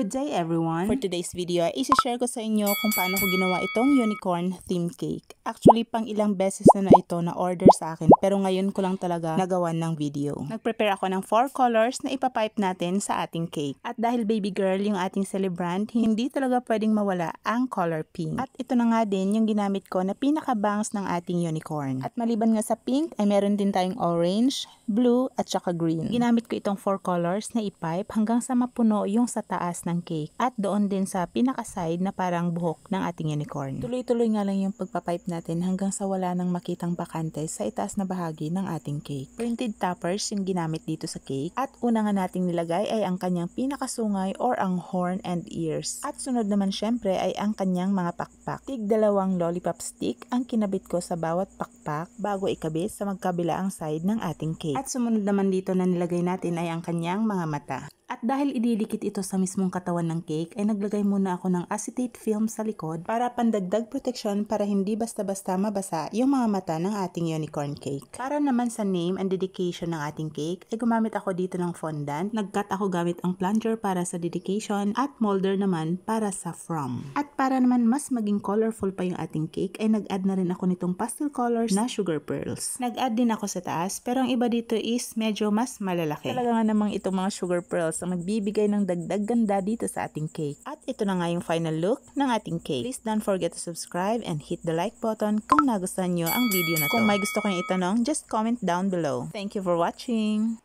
Good day everyone! For today's video ay isi-share ko sa inyo kung paano ko ginawa itong unicorn theme cake. Actually, pang ilang beses na ito na order sa akin pero ngayon ko lang talaga nagawan ng video. Nag-prepare ako ng 4 colors na ipapipe natin sa ating cake. At dahil baby girl yung ating celebrant, hindi talaga pwedeng mawala ang color pink. At ito na nga din yung ginamit ko na pinaka-bangs ng ating unicorn. At maliban nga sa pink ay meron din tayong orange, blue at saka green. Ginamit ko itong 4 colors na ipipe hanggang sa mapuno yung sa taas ng cake at doon din sa pinaka-side na parang buhok ng ating unicorn. Tuloy-tuloy nga lang yung pagpapipe natin hanggang sa wala nang makitang bakante sa itaas na bahagi ng ating cake. Printed toppers yung ginamit dito sa cake at una nga nating nilagay ay ang kanyang pinakasungay or ang horn and ears. At sunod naman syempre ay ang kanyang mga pakpak. Tig 2 lollipop stick ang kinabit ko sa bawat pakpak bago ikabit sa magkabilaang side ng ating cake. At sumunod naman dito na nilagay natin ay ang kanyang mga mata. At dahil ididikit ito sa mismong katawan ng cake, ay naglagay muna ako ng acetate film sa likod para pandagdag proteksyon para hindi basta-basta mabasa yung mga mata ng ating unicorn cake. Para naman sa name and dedication ng ating cake, ay gumamit ako dito ng fondant. Nag-cut ako gamit ang plunger para sa dedication at molder naman para sa from. At para naman mas maging colorful pa yung ating cake, ay nag-add na rin ako nitong pastel colors na sugar pearls. Nag-add din ako sa taas, pero ang iba dito is medyo mas malalaki. Talaga nga namang itong mga sugar pearls ang nagbibigay ng dagdag ganda dito sa ating cake. At ito na nga yung final look ng ating cake. Please don't forget to subscribe and hit the like button kung nagustuhan nyo ang video na to. Kung may gusto kayong itanong, just comment down below. Thank you for watching!